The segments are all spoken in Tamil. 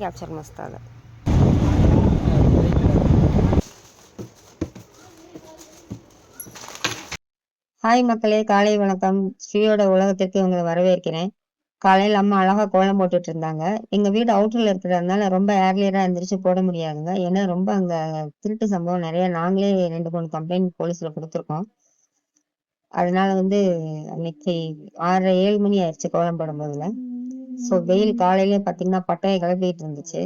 கேப்சர் மஸ்தால ஹாய் மக்களே, காலை வணக்கம். ஸ்ரீயோட உலகத்திற்கு உங்களை வரவேற்கிறேன். காலையில் அம்மா அழகா கோலம் போட்டுட்டு இருந்தாங்க. எங்க வீடு அவுட்டர்ல இருக்கிறதுனால ரொம்ப ஏர்லியரா எந்திரிச்சு போட முடியாதுங்க. ஏன்னா ரொம்ப அங்க திருட்டு சம்பவம் நிறைய, நாங்களே 2-3 கம்ப்ளைண்ட் போலீஸ்ல கொடுத்துருக்கோம். அதனால அன்னைக்கு 6:30-7 மணி ஆயிடுச்சு கோலம் போடும் போதுல. ஸோ வெயில் காலையிலே பார்த்தீங்கன்னா பட்டையை கிளப்பிட்டு இருந்துச்சு.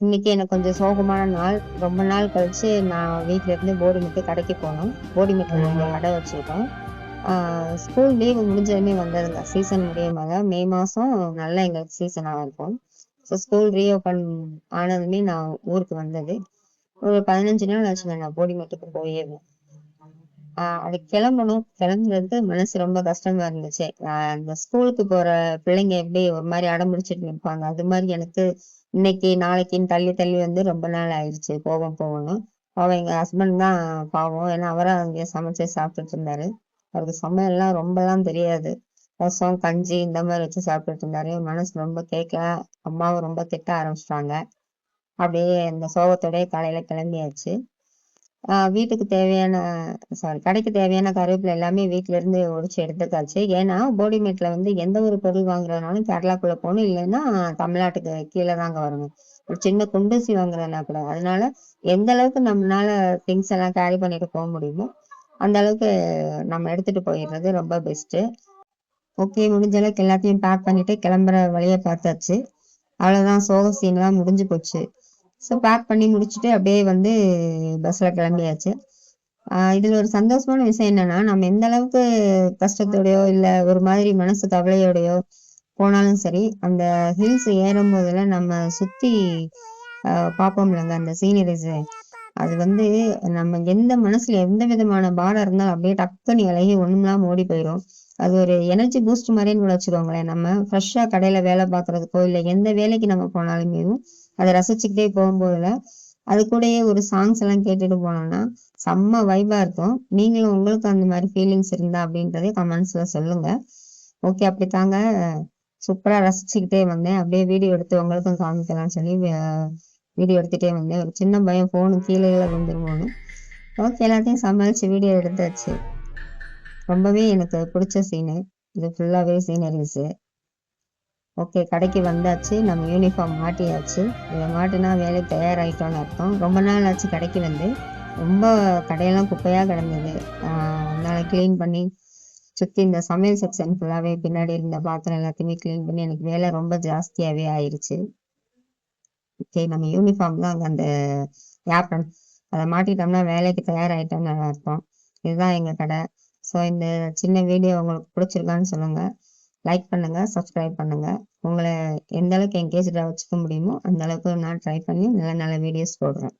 இன்னைக்கு எனக்கு கொஞ்சம் சோகமான நாள். ரொம்ப நாள் கழிச்சு நான் வீட்டுல இருந்து போடிமெட்டு கடைக்கு போனோம். போடிமெட்ல நாங்கள் கடை வச்சிருக்கோம். ஸ்கூல் லீவு முடிஞ்சதுமே வந்ததுங்க. சீசன் முடியுமாங்க, மே மாசம் நல்லா எங்களுக்கு சீசனாக இருக்கும். ஸோ ஸ்கூல் ரீஓப்பன் ஆனதுமே நான் ஊருக்கு வந்தது. ஒரு 15 நாள் ஆச்சுங்க நான் போடிமெட்டுக்கு போயே. அது கிளம்புறதுக்கு மனசு ரொம்ப கஷ்டமா இருந்துச்சு. அந்த ஸ்கூலுக்கு போற பிள்ளைங்க எப்படி ஒரு மாதிரி அடம்பிடிச்சிட்டு நிற்பாங்க, அது மாதிரி எனக்கு இன்னைக்கு நாளைக்குன்னு தள்ளி தள்ளி ரொம்ப நாள் ஆயிடுச்சு போகணும். அவன் எங்க ஹஸ்பண்ட் தான் பாவம். ஏன்னா அவரும் அங்கே சமைச்சு சாப்பிட்டுட்டு இருந்தாரு. அவருக்கு சமையல்லாம் ரொம்பலாம் தெரியாது. ரசம் கஞ்சி இந்த மாதிரி வச்சு சாப்பிட்டுட்டு இருந்தாரு. மனசு ரொம்ப கேட்கல. அம்மாவும் ரொம்ப திட்ட ஆரம்பிச்சிட்டாங்க. அப்படியே இந்த சோகத்தோடய காலையில கிளம்பியாச்சு. வீட்டுக்கு தேவையான கடைக்கு தேவையான கருவேப்பிலை எல்லாமே வீட்டுல இருந்து ஒடிச்சு எடுத்துக்காச்சு. ஏன்னா போடிமேட்ல எந்த ஒரு பொருள் வாங்குறதுனாலும் கேரளாக்குள்ள போகணும், இல்லைன்னா தமிழ்நாட்டுக்கு கீழே தாங்க வரணும். ஒரு சின்ன குண்டூசி வாங்குறதுனா கூட. அதனால எந்த அளவுக்கு நம்மளால திங்ஸ் எல்லாம் கேரி பண்ணிட்டு போக முடியுமோ அந்த அளவுக்கு நம்ம எடுத்துட்டு போயிடுறது ரொம்ப பெஸ்ட். ஓகே, முடிஞ்ச அளவுக்கு எல்லாத்தையும் பேக் பண்ணிட்டு கிளம்புற வழியை பார்த்தாச்சு. அவ்வளவுதான், சோக சீன்லாம் முடிஞ்சு போச்சு. ஸோ பேக் பண்ணி முடிச்சுட்டு அப்படியே பஸ்ல கிளம்பியாச்சு. இதுல ஒரு சந்தோஷமான விஷயம் என்னன்னா, நம்ம எந்த அளவுக்கு கஷ்டத்தோடயோ இல்ல ஒரு மாதிரி மனசு கவலையோடையோ போனாலும் சரி, அந்த ஹில்ஸ் ஏறும் போதுல நம்ம சுத்தி பார்ப்போம்லங்க அந்த சீனரிஸ். அது நம்ம எந்த மனசுல எந்த விதமான பாரம் இருந்தாலும் அப்படியே டக்குன்னு இலகி ஒண்ணுலாம் ஓடி போயிடும். அது ஒரு எனர்ஜி பூஸ்ட் மாதிரின்னு கூட வச்சுக்கோங்களேன். நம்ம ஃப்ரெஷ்ஷா கடையில வேலை பார்க்கறதுக்கோ இல்லை எந்த வேலைக்கு நம்ம போனாலுமே அதை ரசிச்சுக்கிட்டே போகும்போதுல அது கூடயே ஒரு சாங்ஸ் எல்லாம் கேட்டுட்டு போனோம்னா செம்ம வைபா இருக்கும். நீங்களும் உங்களுக்கு அந்த மாதிரி ஃபீலிங்ஸ் இருந்தா அப்படின்றதே கமெண்ட்ஸ்ல சொல்லுங்க. ஓகே, அப்படித்தாங்க சூப்பரா ரசிச்சுக்கிட்டே வந்தேன். அப்படியே வீடியோ எடுத்து உங்களுக்கும் காமிக்கலாம்னு சொல்லி வீடியோ எடுத்துட்டே வந்தேன். ஒரு சின்ன பயம் போன் கீழே விழுந்துருமோன்னு. ஓகே, எல்லாத்தையும் சமாளிச்சு வீடியோ எடுத்தாச்சு. ரொம்பவே எனக்கு பிடிச்ச சீனு இது. ஃபுல்லாவே சீனரிஸ். ஓகே, கடைக்கு வந்தாச்சு. நம்ம யூனிஃபார்ம் மாட்டியாச்சு. இதை மாட்டினா வேலைக்கு தயாராகிட்டோன்னு அர்த்தம். ரொம்ப நாள் ஆச்சு கடைக்கு ரொம்ப கடையெல்லாம் குப்பையா கிடந்தது. அதனால கிளீன் பண்ணி சுற்றி இந்த சமையல் செக்ஷன் ஃபுல்லாவே பின்னாடி இருந்த பாத்திரம் எல்லாத்தையுமே கிளீன் பண்ணி எனக்கு வேலை ரொம்ப ஜாஸ்தியாவே ஆயிடுச்சு. ஓகே, நம்ம யூனிஃபார்ம் தான் அங்கே அந்த ஏப்ரன் அதை மாட்டிட்டோம்னா வேலைக்கு தயாராகிட்டோம்னு அர்த்தம். இதுதான் எங்க கடை. ஸோ இந்த சின்ன வீடியோ உங்களுக்கு பிடிச்சிருக்கான்னு சொல்லுங்க. லைக் பண்ணுங்க, சப்ஸ்கிரைப் பண்ணுங்க. உங்களை எந்த அளவுக்கு என்கேஜ்டா வச்சுக்க முடியுமோ அந்த அளவுக்கு நான் ட்ரை பண்ணி நல்ல நல்ல வீடியோஸ் போடுறேன்.